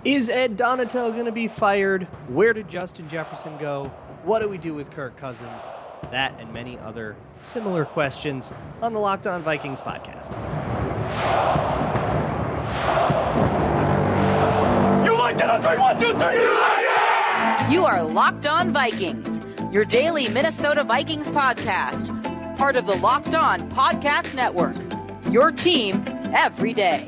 Is Ed Donatel going to be fired? Where did Justin Jefferson go? What do we do with Kirk Cousins? That and many other similar questions on the Locked On Vikings podcast. You like that on 3, 1, 2, 3, you like it! You are Locked On Vikings, your daily Minnesota Vikings podcast, part of the Locked On Podcast Network, your team every day.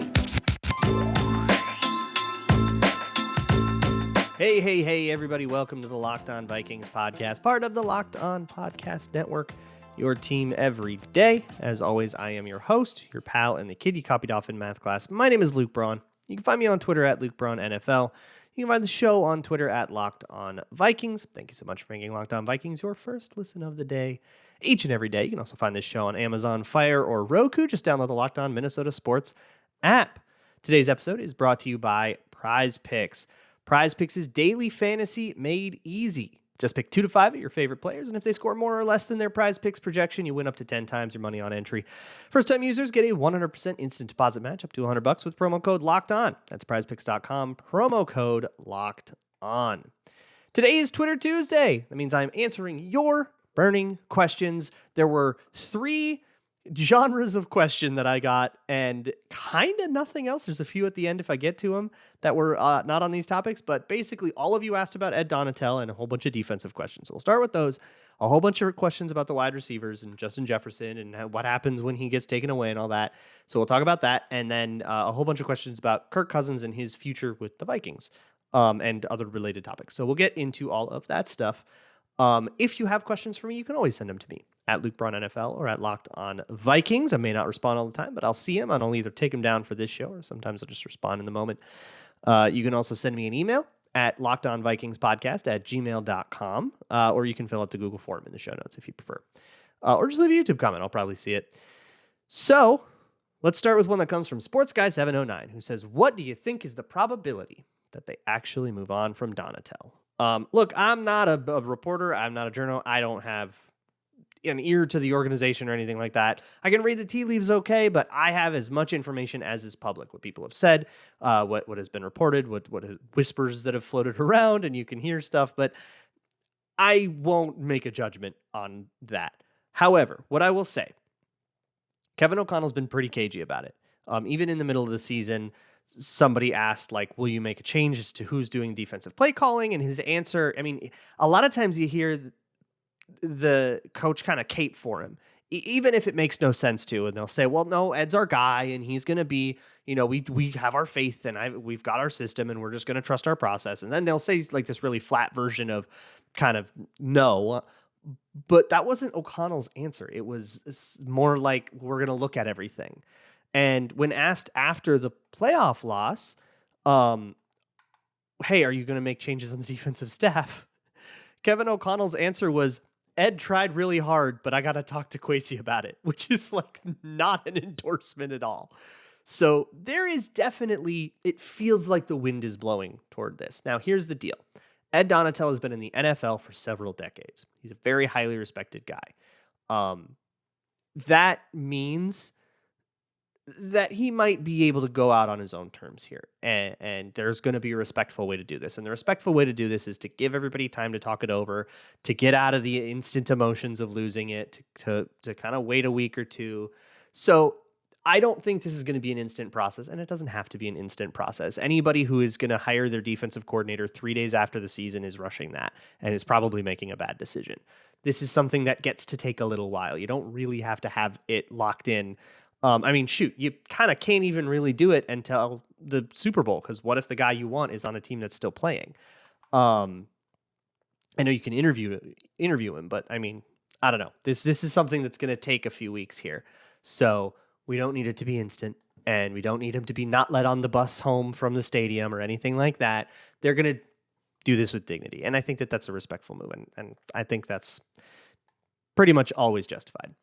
Hey, everybody. Welcome to the Locked On Vikings podcast, part of the Locked On Podcast Network, your team every day. As always, I am your host, your pal, and the kid you copied off in math class. My name is Luke Braun. You can find me on Twitter at Luke Braun NFL. You can find the show on Twitter at Locked On Vikings. Thank you so much for making Locked On Vikings your first listen of the day each and every day. You can also find this show on Amazon Fire or Roku. Just download the Locked On Minnesota Sports app. Today's episode is brought to you by Prize Picks. Prize Picks is daily fantasy made easy. Just pick 2 to 5 of your favorite players, and if they score more or less than their Prize Picks projection, you win up to 10 times your money on entry. First-time users get a 100% instant deposit match up to $100 with promo code LOCKEDON. That's prizepicks.com, promo code LOCKEDON. Today is Twitter Tuesday. That means I'm answering your burning questions. There were 3 genres of question that I got and kind of nothing else. There's a few at the end if I get to them that were not on these topics, but basically all of you asked about Ed Donatel and a whole bunch of defensive questions. So we'll start with those. A whole bunch of questions about the wide receivers and Justin Jefferson and what happens when he gets taken away and all that. So we'll talk about that. And then a whole bunch of questions about Kirk Cousins and his future with the Vikings and other related topics. So we'll get into all of that stuff. If you have questions for me, you can always send them to me at Luke Braun NFL or at Locked On Vikings. I may not respond all the time, but I'll see them and I'll either take them down for this show or sometimes I'll just respond in the moment. You can also send me an email at lockedonvikingspodcast@gmail.com, or you can fill out the Google form in the show notes if you prefer. Or just leave a YouTube comment. I'll probably see it. So let's start with one that comes from SportsGuy709, who says, what do you think is the probability that they actually move on from Donatel? Look, I'm not a reporter. I'm not a journalist. I don't have an ear to the organization or anything like that. I can read the tea leaves okay, but I have as much information as is public, what people have said, what has been reported, what whispers that have floated around, and you can hear stuff, but I won't make a judgment on that. However, what I will say, Kevin O'Connell's been pretty cagey about it. Even in the middle of the season, somebody asked, like, will you make a change as to who's doing defensive play calling? And his answer, I mean, a lot of times you hear the coach kind of cape for him, even if it makes no sense to, and they'll say, well, no, Ed's our guy and he's going to be, we have our faith and we've got our system and we're just going to trust our process. And then they'll say like this really flat version of kind of no, but that wasn't O'Connell's answer. It was more like, we're going to look at everything. And when asked after the playoff loss, hey, are you going to make changes on the defensive staff? Kevin O'Connell's answer was, Ed tried really hard, but I got to talk to Kwesi about it, which is like not an endorsement at all. So there is definitely, it feels like the wind is blowing toward this. Now, here's the deal. Ed Donatel has been in the NFL for several decades. He's a very highly respected guy. That means that he might be able to go out on his own terms here. And there's going to be a respectful way to do this. And the respectful way to do this is to give everybody time to talk it over, to get out of the instant emotions of losing it, to kind of wait a week or two. So I don't think this is going to be an instant process, and it doesn't have to be an instant process. Anybody who is going to hire their defensive coordinator 3 days after the season is rushing that and is probably making a bad decision. This is something that gets to take a little while. You don't really have to have it locked in. I mean, shoot, you kind of can't even really do it until the Super Bowl, because what if the guy you want is on a team that's still playing? I know you can interview him, but I mean, I don't know. This is something that's going to take a few weeks here. So we don't need it to be instant, and we don't need him to be not let on the bus home from the stadium or anything like that. They're going to do this with dignity, and I think that that's a respectful move, and I think that's pretty much always justified.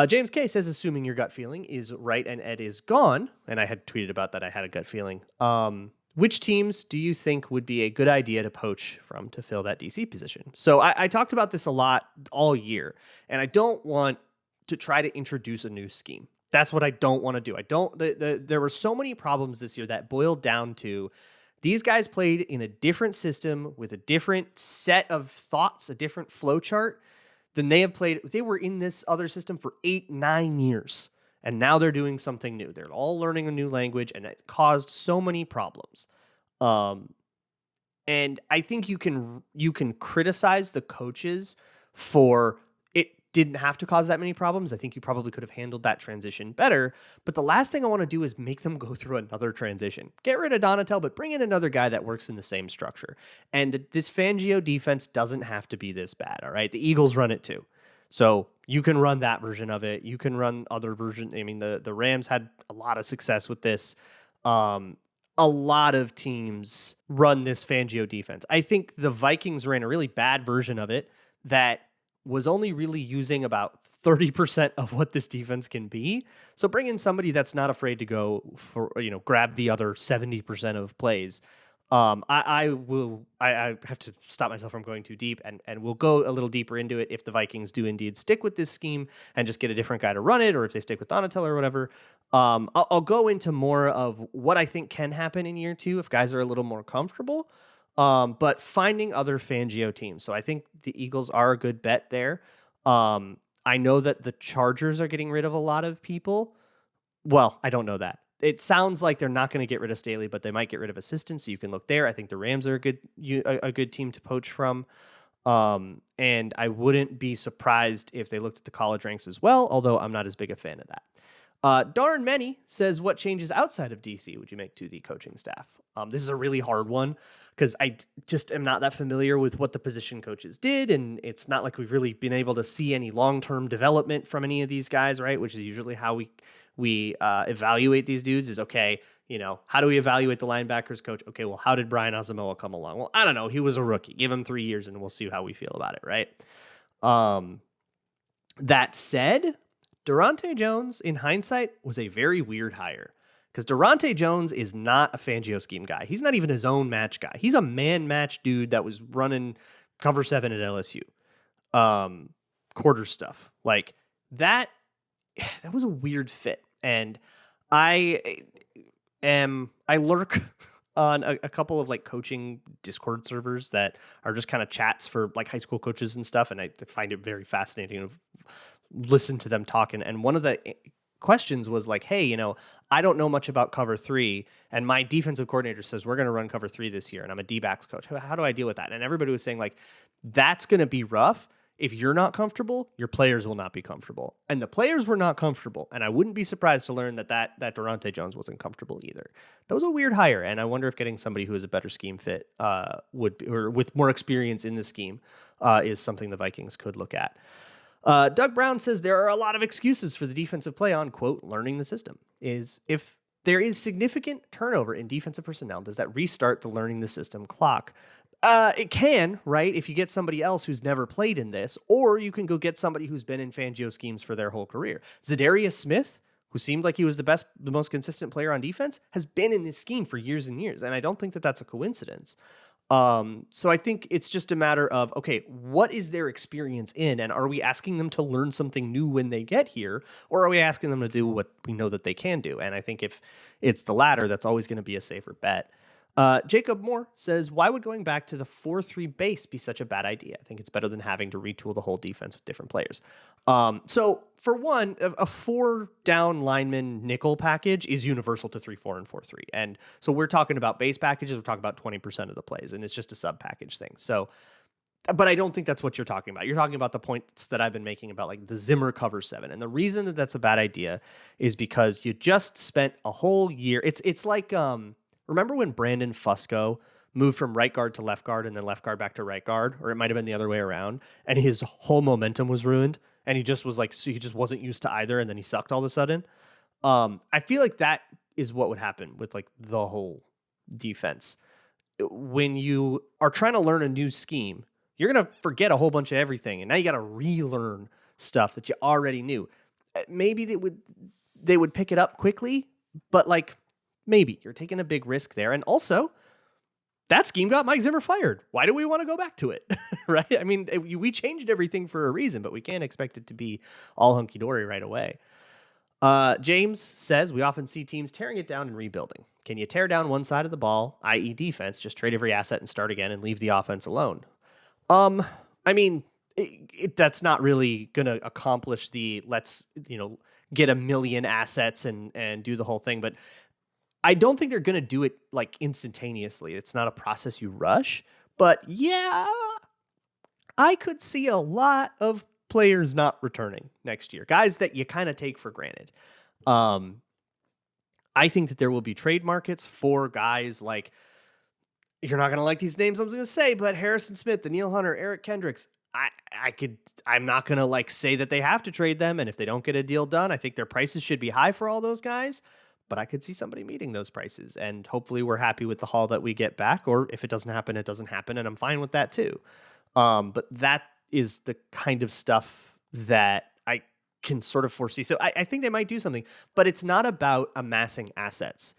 James K says, assuming your gut feeling is right and Ed is gone, and I had tweeted about that, I had a gut feeling, which teams do you think would be a good idea to poach from to fill that DC position? So I talked about this a lot all year, and I don't want to try to introduce a new scheme. That's what I don't want to do. There were so many problems this year that boiled down to These guys played in a different system with a different set of thoughts, a different flow chart than they have played. They were in this other system for 8-9 years, and now they're doing something new. They're all learning a new language, and it caused so many problems. Um, and I think you can criticize the coaches for it didn't have to cause that many problems. I think you probably could have handled that transition better. But the last thing I want to do is make them go through another transition. Get rid of Donatel, but bring in another guy that works in the same structure. And this Fangio defense doesn't have to be this bad. All right. The Eagles run it too. So you can run that version of it. You can run other version. I mean, the Rams had a lot of success with this. A lot of teams run this Fangio defense. I think the Vikings ran a really bad version of it that was only really using about 30% of what this defense can be. So bring in somebody that's not afraid to go for, grab the other 70% of plays. I have to stop myself from going too deep, and we'll go a little deeper into it if the Vikings do indeed stick with this scheme and just get a different guy to run it, or if they stick with Donatel or whatever. I'll go into more of what I think can happen in year 2 if guys are a little more comfortable. But finding other Fangio teams. So I think the Eagles are a good bet there. I know that the Chargers are getting rid of a lot of people. Well, I don't know that. It sounds like they're not going to get rid of Staley, but they might get rid of assistants, so you can look there. I think the Rams are a good team to poach from. And I wouldn't be surprised if they looked at the college ranks as well, although I'm not as big a fan of that. Darn Many says, what changes outside of DC would you make to the coaching staff? This is a really hard one because I just am not that familiar with what the position coaches did, and it's not like we've really been able to see any long-term development from any of these guys, right? Which is usually how we evaluate these dudes is, okay, how do we evaluate the linebackers coach? Okay, well, how did Brian Asamoah come along? Well, I don't know. He was a rookie. Give him 3 years and we'll see how we feel about it, right? That said, Durante Jones, in hindsight, was a very weird hire because Durante Jones is not a Fangio scheme guy. He's not even his own match guy. He's a man match dude that was running cover 7 at LSU. Quarter stuff. Like that was a weird fit. And I lurk on a couple of like coaching Discord servers that are just kind of chats for like high school coaches and stuff. And I find it very fascinating to listen to them talking. And one of the questions was like, hey, I don't know much about cover 3. And my defensive coordinator says, we're going to run cover 3 this year. And I'm a D-backs coach. How do I deal with that? And everybody was saying like, that's going to be rough. If you're not comfortable, your players will not be comfortable. And the players were not comfortable. And I wouldn't be surprised to learn that Durante Jones wasn't comfortable either. That was a weird hire. And I wonder if getting somebody who is a better scheme fit would be, or with more experience in the scheme is something the Vikings could look at. Doug Brown says there are a lot of excuses for the defensive play on, quote, learning the system. Is if there is significant turnover in defensive personnel, does that restart the learning the system clock? It can, right? If you get somebody else who's never played in this, or you can go get somebody who's been in Fangio schemes for their whole career. Zadarius Smith, who seemed like he was the most consistent player on defense, has been in this scheme for years and years. And I don't think that that's a coincidence. So I think it's just a matter of, okay, what is their experience in? And are we asking them to learn something new when they get here? Or are we asking them to do what we know that they can do? And I think if it's the latter, that's always going to be a safer bet. Jacob Moore says, why would going back to the 4-3 base be such a bad idea? I think it's better than having to retool the whole defense with different players. So for one, a 4-down lineman nickel package is universal to 3-4 and 4-3. And so we're talking about base packages. We're talking about 20% of the plays, and it's just a sub package thing. So, but I don't think that's what you're talking about. You're talking about the points that I've been making about like the Zimmer cover 7. And the reason that that's a bad idea is because you just spent a whole year. It's like, remember when Brandon Fusco moved from right guard to left guard and then left guard back to right guard, or it might have been the other way around, and his whole momentum was ruined, and he just was like, so he just wasn't used to either, and then he sucked all of a sudden. I feel like that is what would happen with like the whole defense. When you are trying to learn a new scheme, you're going to forget a whole bunch of everything, and now you got to relearn stuff that you already knew. Maybe they would pick it up quickly, but like, maybe you're taking a big risk there. And also, that scheme got Mike Zimmer fired. Why do we want to go back to it? Right? I mean, we changed everything for a reason, but we can't expect it to be all hunky-dory right away. James says, we often see teams tearing it down and rebuilding. Can you tear down one side of the ball, i.e. defense, just trade every asset and start again and leave the offense alone? I mean, that's not really going to accomplish the let's, get 1 million assets and do the whole thing. But I don't think they're going to do it like instantaneously. It's not a process you rush. But yeah, I could see a lot of players not returning next year, guys that you kind of take for granted. I think that there will be trade markets for guys like, you're not going to like these names I'm going to say, but Harrison Smith, Daniil Hunter, Eric Kendricks. I'm not going to like say that they have to trade them. And if they don't get a deal done, I think their prices should be high for all those guys. But I could see somebody meeting those prices. And hopefully we're happy with the haul that we get back. Or if it doesn't happen, it doesn't happen. And I'm fine with that too. But that is the kind of stuff that I can sort of foresee. So I think they might do something. But it's not about amassing assets.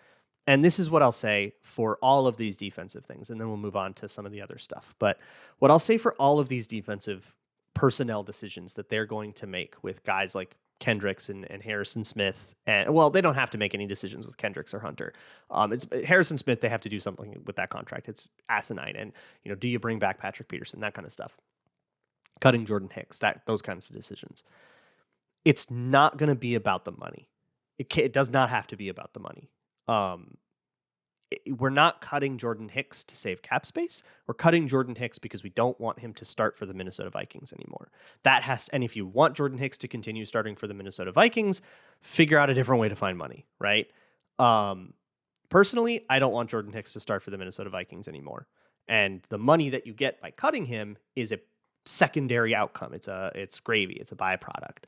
And this is what I'll say for all of these defensive things, and then we'll move on to some of the other stuff. But what I'll say for all of these defensive personnel decisions that they're going to make with guys like Kendricks and Harrison Smith, and well, they don't have to make any decisions with Kendricks or Hunter. It's Harrison Smith. They have to do something with that contract. It's asinine. And do you bring back Patrick Peterson? That kind of stuff. Cutting Jordan Hicks. Those kinds of decisions. It's not going to be about the money. It does not have to be about the money. We're not cutting Jordan Hicks to save cap space. We're cutting Jordan Hicks because we don't want him to start for the Minnesota Vikings anymore. And if you want Jordan Hicks to continue starting for the Minnesota Vikings, figure out a different way to find money, right? Personally, I don't want Jordan Hicks to start for the Minnesota Vikings anymore. And the money that you get by cutting him is a secondary outcome. It's gravy. It's a byproduct.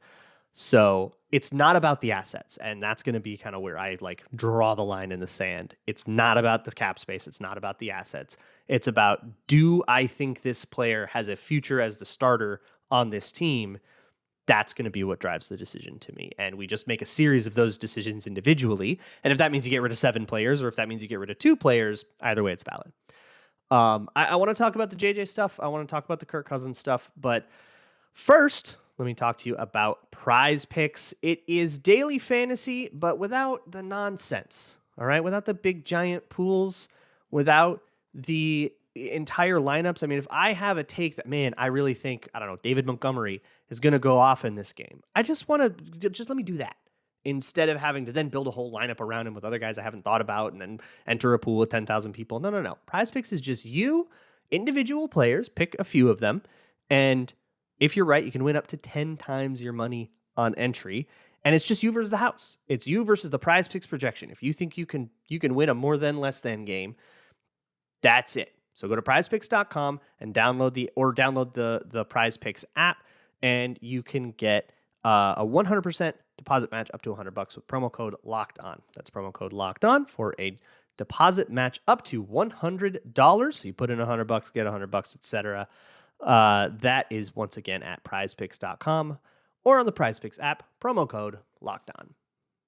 So it's not about the assets, and that's going to be kind of where I like draw the line in the sand. It's not about the cap space. It's not about the assets. It's about, do I think this player has a future as the starter on this team? That's going to be what drives the decision to me. And we just make a series of those decisions individually. And if that means you get rid of 7 players, or if that means you get rid of 2 players, either way, it's valid. I want to talk about the JJ stuff. I want to talk about the Kirk Cousins stuff. But first, let me talk to you about Prize Picks. It is daily fantasy, but without the nonsense, all right? Without the big giant pools, without the entire lineups. I mean, if I have a take that, man, I really think, David Montgomery is going to go off in this game, I just want to, just let me do that instead of having to then build a whole lineup around him with other guys I haven't thought about and then enter a pool with 10,000 people. No. Prize Picks is just you, individual players, pick a few of them, and if you're right, you can win up to 10 times your money on entry. And it's just you versus the house. It's you versus the Prize Picks projection. If you think you can win a more than less than game, that's it. So go to prizepicks.com and download the Prize Picks app, and you can get a 100% deposit match up to $100 with promo code Locked On. That's promo code Locked On for a deposit match up to $100. So you put in $100, get $100, etc. That is once again at prizepicks.com or on the Prize Picks app, promo code Locked On.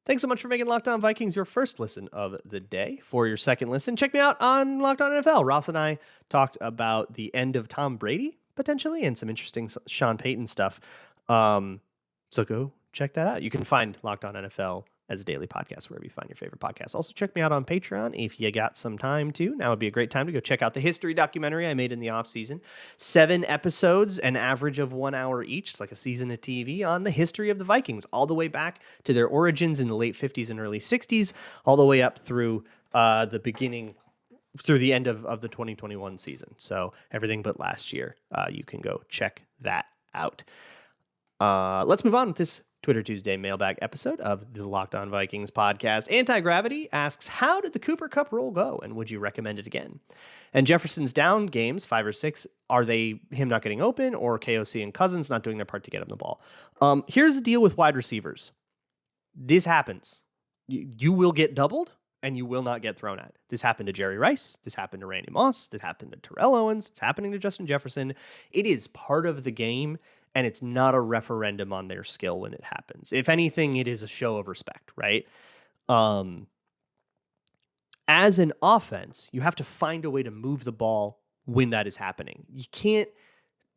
Thanks so much for making Locked On Vikings your first listen of the day. For your second listen, check me out on Locked On NFL. Ross and I talked about the end of Tom Brady, potentially, and some interesting Sean Payton stuff. So go check that out. You can find Locked On NFL as a daily podcast wherever you find your favorite podcast. Also, check me out on Patreon if you got some time to. Now would be a great time to go check out the history documentary I made in the offseason. 7 episodes, an average of 1 hour each. It's like a season of TV on the history of the Vikings, all the way back to their origins in the late 50s and early 60s, all the way up through the beginning, through the end of the 2021 season. So everything but last year. You can go check that out. Let's move on with this Twitter Tuesday mailbag episode of the Locked On Vikings podcast. Anti-Gravity asks, how did the Cooper Cup roll go, and would you recommend it again? And Jefferson's down games, 5 or 6, are they him not getting open or KOC and Cousins not doing their part to get him the ball? Here's the deal with wide receivers. This happens. You will get doubled, and you will not get thrown at. This happened to Jerry Rice. This happened to Randy Moss. This happened to Terrell Owens. It's happening to Justin Jefferson. It is part of the game, and it's not a referendum on their skill when it happens. If anything, it is a show of respect, right? As an offense, you have to find a way to move the ball when that is happening. You can't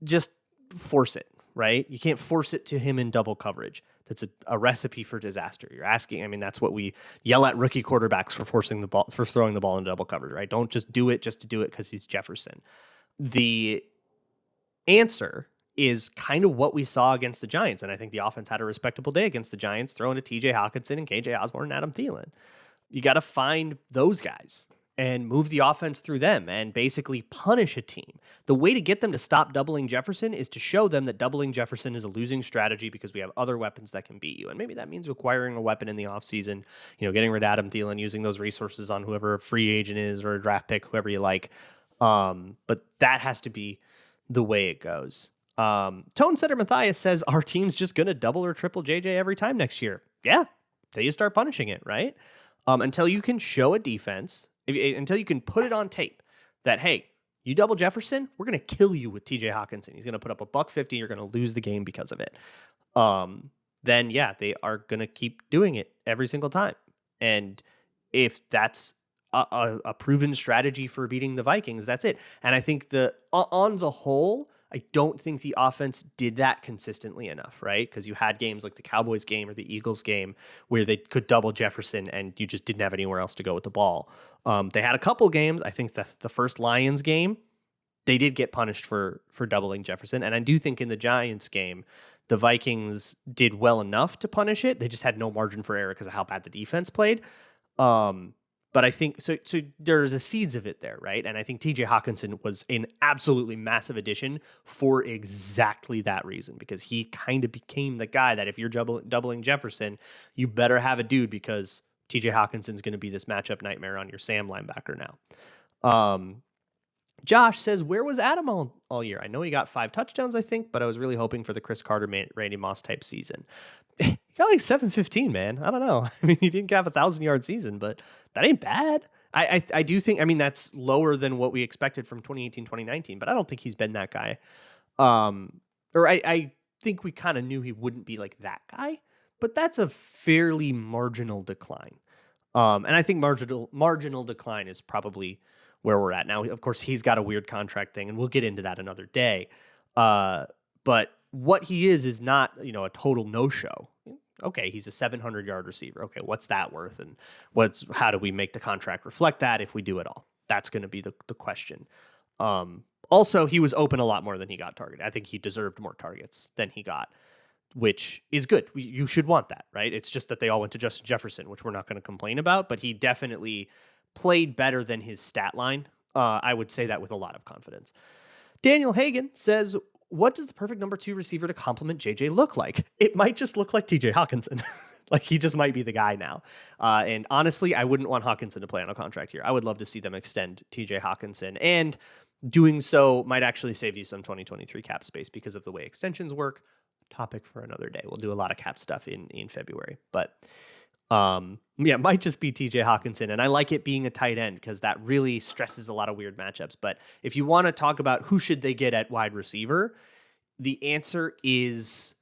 just force it, right? You can't force it to him in double coverage. that's a recipe for disaster. You're asking, I mean, that's what we yell at rookie quarterbacks for throwing the ball in double coverage, right? Don't just do it just to do it because he's Jefferson. The answer is kind of what we saw against the Giants. And I think the offense had a respectable day against the Giants, throwing to TJ Hawkinson and KJ Osborne and Adam Thielen. You got to find those guys and move the offense through them and basically punish a team. The way to get them to stop doubling Jefferson is to show them that doubling Jefferson is a losing strategy because we have other weapons that can beat you. And maybe that means acquiring a weapon in the offseason, getting rid of Adam Thielen, using those resources on whoever a free agent is or a draft pick, whoever you like. But that has to be the way it goes. Tone Setter Matthias says, our team's just going to double or triple JJ every time next year. Yeah, till you start punishing it, right? Until you can show a defense, until you can put it on tape that, hey, you double Jefferson, we're going to kill you with TJ Hawkinson. He's going to put up a $150. You're going to lose the game because of it. Then, yeah, they are going to keep doing it every single time. And if that's a proven strategy for beating the Vikings, that's it. And I think on the whole, I don't think the offense did that consistently enough, right? Because you had games like the Cowboys game or the Eagles game where they could double Jefferson and you just didn't have anywhere else to go with the ball. They had a couple games. I think the first Lions game, they did get punished for doubling Jefferson. And I do think in the Giants game, the Vikings did well enough to punish it. They just had no margin for error because of how bad the defense played. But I think so there's the seeds of it there, right? And I think TJ Hawkinson was an absolutely massive addition for exactly that reason, because he kind of became the guy that if you're doubling Jefferson, you better have a dude, because TJ Hawkinson's going to be this matchup nightmare on your Sam linebacker now. Josh says, where was Adam all year? I know he got 5 touchdowns, I think, but I was really hoping for the Chris Carter, Randy Moss type season. He got like 715, man. I don't know. I mean, he didn't have a 1,000-yard season, but that ain't bad. I do think, I mean, that's lower than what we expected from 2018, 2019, but I don't think he's been that guy. I think we kind of knew he wouldn't be like that guy, but that's a fairly marginal decline. And I think marginal decline is probably where we're at now. Of course, he's got a weird contract thing, and we'll get into that another day. But what he is not, a total no-show. Okay, he's a 700-yard receiver. Okay, what's that worth? And how do we make the contract reflect that if we do it all? That's going to be the question. Also, he was open a lot more than he got targeted. I think he deserved more targets than he got, which is good. You should want that, right? It's just that they all went to Justin Jefferson, which we're not going to complain about, but he definitely played better than his stat line. I would say that with a lot of confidence. Daniel Hagan says, what does the perfect number 2 receiver to complement JJ look like? It might just look like TJ Hawkinson. Like, he just might be the guy now. And honestly, I wouldn't want Hawkinson to play on a contract here. I would love to see them extend TJ Hawkinson, and doing so might actually save you some 2023 cap space because of the way extensions work. Topic for another day. We'll do a lot of cap stuff in February, but it might just be TJ Hawkinson. And I like it being a tight end because that really stresses a lot of weird matchups. But if you want to talk about who should they get at wide receiver, the answer is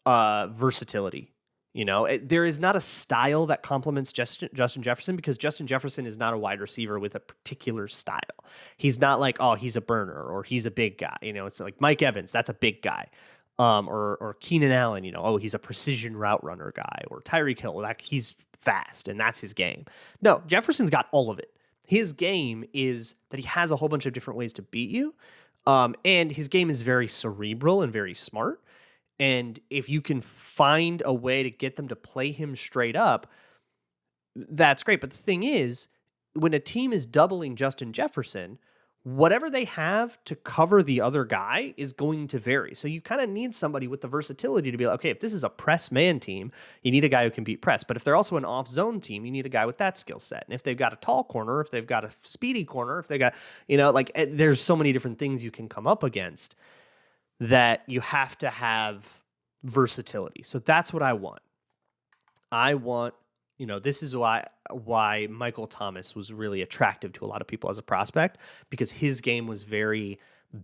versatility. There is not a style that complements Justin Jefferson, because Justin Jefferson is not a wide receiver with a particular style. He's not like, oh, he's a burner or he's a big guy. It's like Mike Evans, that's a big guy. Or Keenan Allen, he's a precision route runner guy, or Tyreek Hill, like he's fast and that's his game. No, Jefferson's got all of it. His game is that he has a whole bunch of different ways to beat you. And his game is very cerebral and very smart. And if you can find a way to get them to play him straight up, that's great. But the thing is, when a team is doubling Justin Jefferson, whatever they have to cover the other guy is going to vary. So you kind of need somebody with the versatility to be like, okay, if this is a press man team, you need a guy who can beat press. But if they're also an off zone team, you need a guy with that skill set. And if they've got a tall corner, if they've got a speedy corner, if they got, there's so many different things you can come up against that you have to have versatility. So that's what I want. I want, this is why Michael Thomas was really attractive to a lot of people as a prospect, because his game was very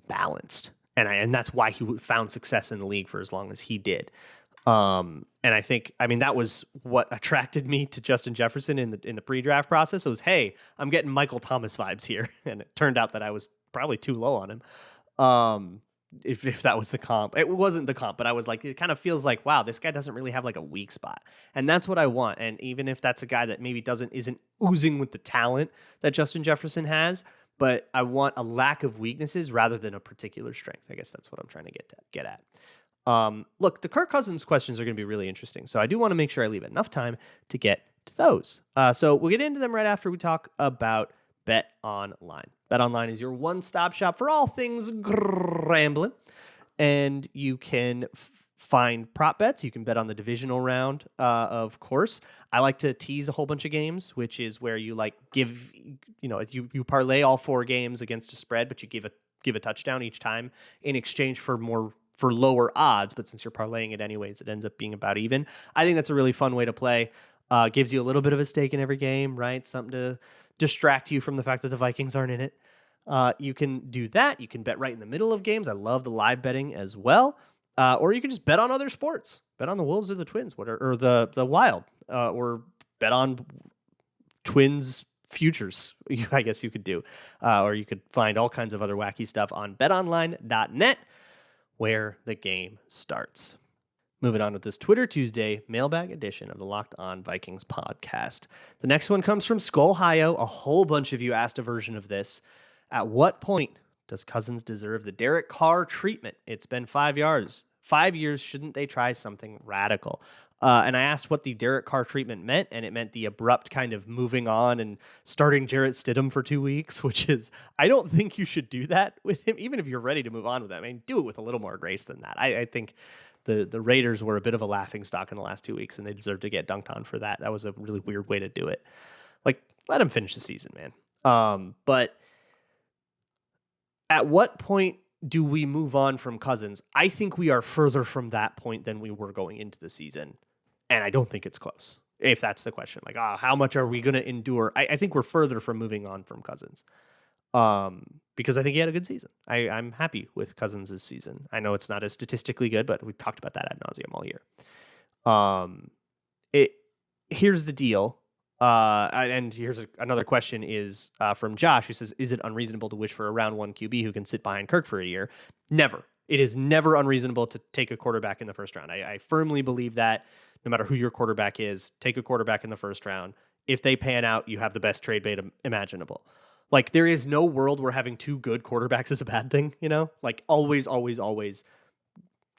balanced. And that's why he found success in the league for as long as he did. And I think, that was what attracted me to Justin Jefferson in the pre-draft process. It was, hey, I'm getting Michael Thomas vibes here. And it turned out that I was probably too low on him. if that was the comp. It wasn't the comp, but I was like, it kind of feels like, wow, this guy doesn't really have like a weak spot. And that's what I want. And even if that's a guy that maybe isn't oozing with the talent that Justin Jefferson has, but I want a lack of weaknesses rather than a particular strength. I guess that's what I'm trying to get at. Look, the Kirk Cousins questions are going to be really interesting. So I do want to make sure I leave enough time to get to those. So we'll get into them right after we talk about BetOnline. BetOnline is your one-stop shop for all things gambling, and you can find prop bets. You can bet on the divisional round, of course. I like to tease a whole bunch of games, which is where you like give, you parlay all 4 games against a spread, but you give a touchdown each time in exchange for lower odds. But since you're parlaying it anyways, it ends up being about even. I think that's a really fun way to play. Gives you a little bit of a stake in every game, right? Something to distract you from the fact that the Vikings aren't in it. You can do that. You can bet right in the middle of games. I love the live betting as well. Or you can just bet on other sports. Bet on the Wolves or the Twins, or the Wild, or bet on Twins futures. I guess you could do, or you could find all kinds of other wacky stuff on BetOnline.net, where the game starts. Moving on with this Twitter Tuesday mailbag edition of the Locked On Vikings podcast. The next one comes from Skullhio. A whole bunch of you asked a version of this. At what point does Cousins deserve the Derek Carr treatment? It's been 5 years. 5 years. Shouldn't they try something radical? And I asked what the Derek Carr treatment meant, and it meant the abrupt kind of moving on and starting Jarrett Stidham for 2 weeks, which is, I don't think you should do that with him, even if you're ready to move on with him. I mean, do it with a little more grace than that. I think the Raiders were a bit of a laughing stock in the last 2 weeks, and they deserve to get dunked on for that. That was a really weird way to do it. Like, let him finish the season, man. But at what point do we move on from Cousins? I think we are further from that point than we were going into the season. And I don't think it's close, if that's the question. Like, how much are we going to endure? I think we're further from moving on from Cousins. Because I think he had a good season. I'm happy with Cousins' season. I know it's not as statistically good, but we've talked about that ad nauseum all year. Here's the deal. And here's another question is from Josh, who says, is it unreasonable to wish for a round 1 QB who can sit behind Kirk for a year? Never. It is never unreasonable to take a quarterback in the first round. I firmly believe that no matter who your quarterback is, take a quarterback in the first round. If they pan out, you have the best trade bait imaginable. Like, there is no world where having 2 good quarterbacks is a bad thing, Like, always, always, always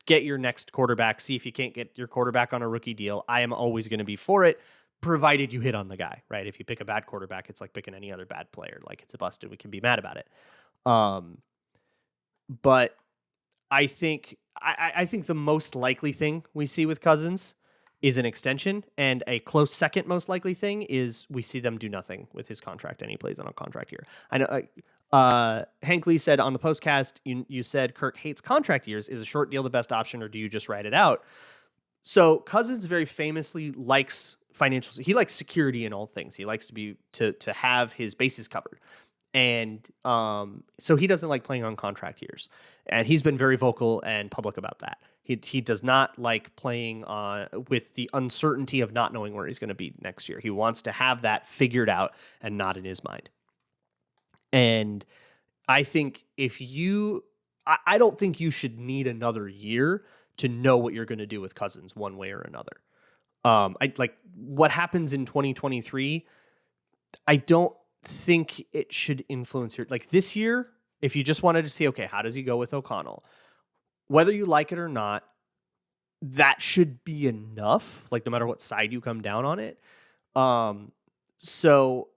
get your next quarterback. See if you can't get your quarterback on a rookie deal. I am always going to be for it, provided you hit on the guy, right? If you pick a bad quarterback, it's like picking any other bad player. Like, it's a bust and we can be mad about it. But I think the most likely thing we see with Cousins is an extension, and a close second most likely thing is we see them do nothing with his contract, and he plays on a contract year. I know Hank Lee said on the postcast, you said Kirk hates contract years. Is a short deal the best option, or do you just ride it out? So Cousins very famously likes financial. He likes security in all things. He likes to have his bases covered. And so he doesn't like playing on contract years. And he's been very vocal and public about that. He does not like playing with the uncertainty of not knowing where he's going to be next year. He wants to have that figured out and not in his mind. And I think I don't think you should need another year to know what you're going to do with Cousins one way or another. What happens in 2023, I don't think it should influence this year. If you just wanted to see, okay, how does he go with O'Connell? Whether you like it or not, that should be enough, like no matter what side you come down on it. So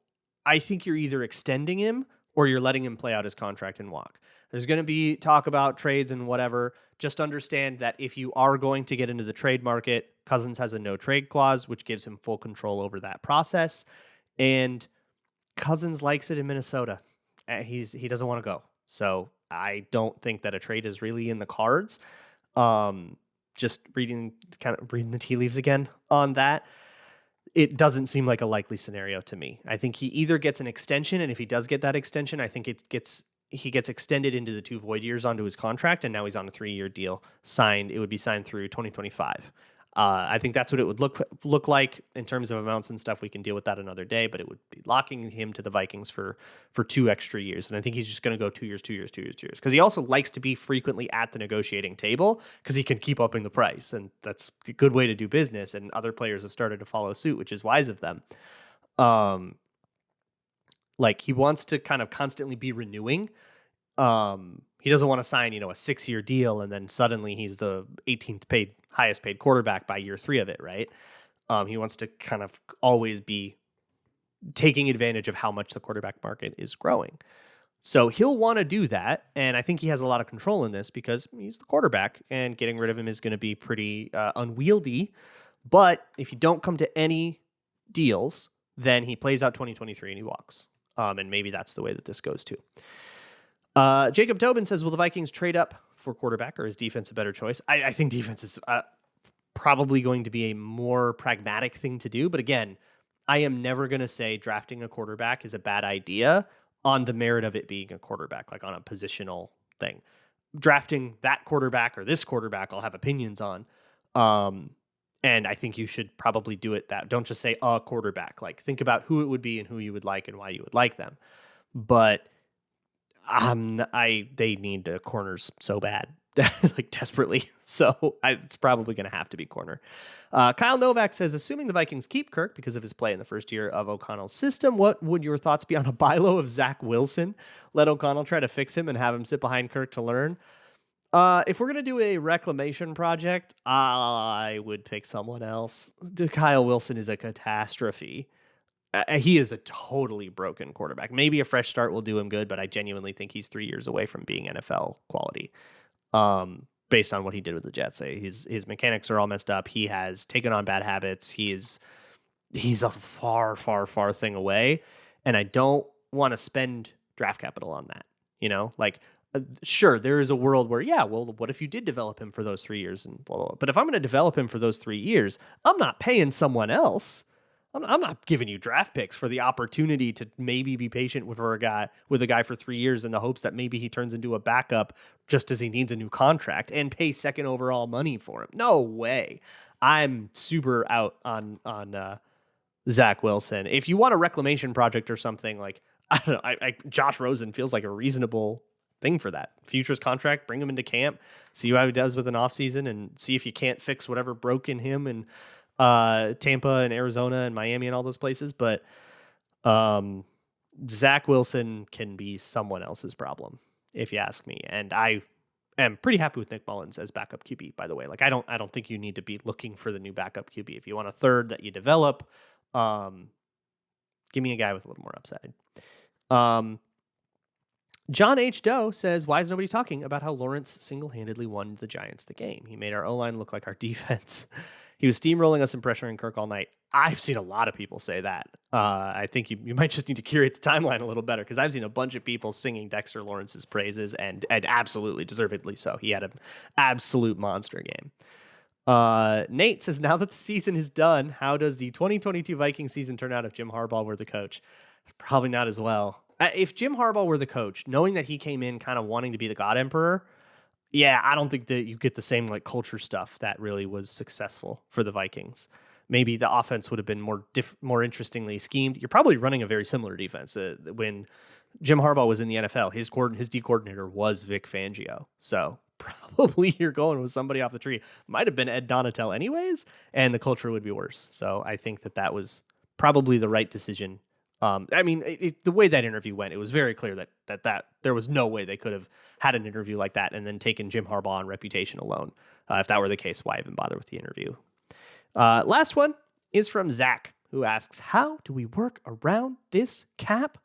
I think you're either extending him or you're letting him play out his contract and walk. There's going to be talk about trades and whatever. Just understand that if you are going to get into the trade market, Cousins has a no trade clause, which gives him full control over that process. And Cousins likes it in Minnesota. He doesn't want to go. So I don't think that a trade is really in the cards. Just reading the tea leaves again on that, it doesn't seem like a likely scenario to me. I think he either gets an extension, and if he does get that extension, I think he gets extended into the 2 void years onto his contract, and now he's on a 3-year deal signed. It would be signed through 2025. I think that's what it would look like in terms of amounts and stuff. We can deal with that another day, but it would be locking him to the Vikings for 2 extra years. And I think he's just going to go 2 years, 2 years, 2 years, 2 years. Because he also likes to be frequently at the negotiating table because he can keep upping the price. And that's a good way to do business. And other players have started to follow suit, which is wise of them. Like he wants to kind of constantly be renewing. He doesn't want to sign, a 6-year deal and then suddenly he's the 18th highest paid quarterback by year 3 of it, right? He wants to kind of always be taking advantage of how much the quarterback market is growing. So he'll want to do that, and I think he has a lot of control in this because he's the quarterback, and getting rid of him is going to be pretty unwieldy. But if you don't come to any deals, then he plays out 2023 and he walks. And maybe that's the way that this goes too. Jacob Tobin says, will the Vikings trade up for quarterback, or is defense a better choice? I think defense is probably going to be a more pragmatic thing to do. But again, I am never going to say drafting a quarterback is a bad idea on the merit of it being a quarterback, like on a positional thing. Drafting that quarterback or this quarterback, I'll have opinions on. And I think you should probably do it that. Don't just say a quarterback. Like think about who it would be and who you would like and why you would like them. But they need corners so bad, like desperately. So it's probably going to have to be corner. Kyle Novak says, assuming the Vikings keep Kirk because of his play in the first year of O'Connell's system, what would your thoughts be on a buy low of Zach Wilson? Let O'Connell try to fix him and have him sit behind Kirk to learn. If we're going to do a reclamation project, I would pick someone else. Kyle Wilson is a catastrophe. He is a totally broken quarterback. Maybe a fresh start will do him good, but I genuinely think he's 3 years away from being NFL quality. Based on what he did with the Jets, his mechanics are all messed up. He has taken on bad habits. He's a far, far, far thing away, and I don't want to spend draft capital on that. Sure, there is a world where, what if you did develop him for those 3 years and blah, blah, blah. But if I'm going to develop him for those 3 years, I'm not paying someone else. I'm not giving you draft picks for the opportunity to maybe be patient with a guy for 3 years in the hopes that maybe he turns into a backup just as he needs a new contract and pay second overall money for him. No way. I'm super out on Zach Wilson. If you want a reclamation project or something, like, I don't know, Josh Rosen feels like a reasonable thing for that. Futures contract, bring him into camp, see how he does with an offseason, and see if you can't fix whatever broke in him and Tampa and Arizona and Miami and all those places. But Zach Wilson can be someone else's problem, if you ask me. And I am pretty happy with Nick Mullins as backup QB, by the way. Like, I don't think you need to be looking for the new backup QB. If you want a third that you develop, give me a guy with a little more upside. John H. Doe says, why is nobody talking about how Lawrence single-handedly won the Giants the game? He made our O-line look like our defense. He was steamrolling us and pressuring Kirk all night. I've seen a lot of people say that. I think you might just need to curate the timeline a little better, because I've seen a bunch of people singing Dexter Lawrence's praises, and absolutely deservedly so. He had an absolute monster game. Nate says, now that the season is done, how does the 2022 Vikings season turn out if Jim Harbaugh were the coach? Probably not as well. If Jim Harbaugh were the coach, knowing that he came in kind of wanting to be the God Emperor, I don't think that you get the same like culture stuff that really was successful for the Vikings. Maybe the offense would have been more interestingly schemed. You're probably running a very similar defense. When Jim Harbaugh was in the NFL, his D coordinator was Vic Fangio. So probably you're going with somebody off the tree. Might have been Ed Donatel anyways, and the culture would be worse. So I think that was probably the right decision. The way that interview went, it was very clear that there was no way they could have had an interview like that and then taken Jim Harbaugh on reputation alone. If that were the case, why even bother with the interview? Last one is from Zach, who asks, how do we work around this cap?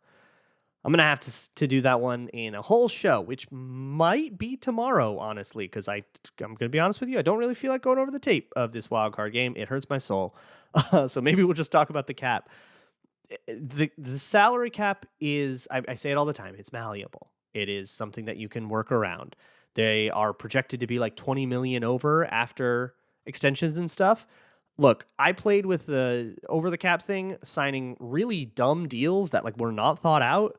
I'm going to have to do that one in a whole show, which might be tomorrow, honestly, because I'm going to be honest with you. I don't really feel like going over the tape of this wild card game. It hurts my soul. So maybe we'll just talk about the cap. The salary cap is, I say it all the time, it's malleable. It is something that you can work around. They are projected to be like 20 million over after extensions and stuff. Look, I played with the over the cap thing, signing really dumb deals that like were not thought out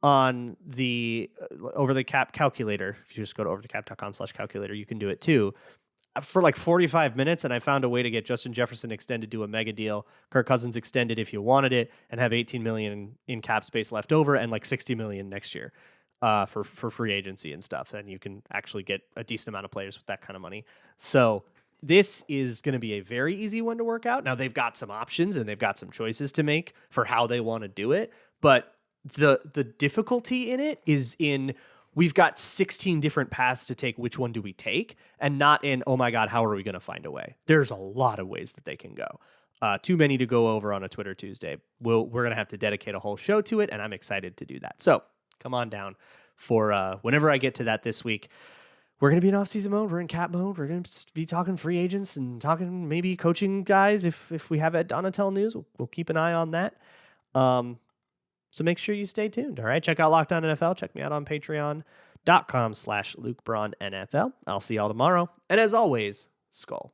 on the over the cap calculator. If you just go to overthecap.com/calculator, you can do it too. for like 45 minutes, and I found a way to get Justin Jefferson extended to a mega deal, Kirk Cousins extended if you wanted it, and have 18 million in cap space left over, and like 60 million next year for free agency and stuff. Then you can actually get a decent amount of players with that kind of money. So this is going to be a very easy one to work out. Now they've got some options and they've got some choices to make for how they want to do it, but the difficulty in it is in we've got 16 different paths to take. Which one do we take? And not in, oh my God, how are we going to find a way? There's a lot of ways that they can go. Too many to go over on a Twitter Tuesday. We're going to have to dedicate a whole show to it, and I'm excited to do that. So come on down for whenever I get to that this week. We're going to be in off-season mode. We're in cap mode. We're going to be talking free agents and talking maybe coaching guys. If we have Ed Donatel news, we'll keep an eye on that. So make sure you stay tuned. All right. Check out Locked On NFL. Check me out on patreon.com/LukeBraunNFL. I'll see y'all tomorrow. And as always, Skull.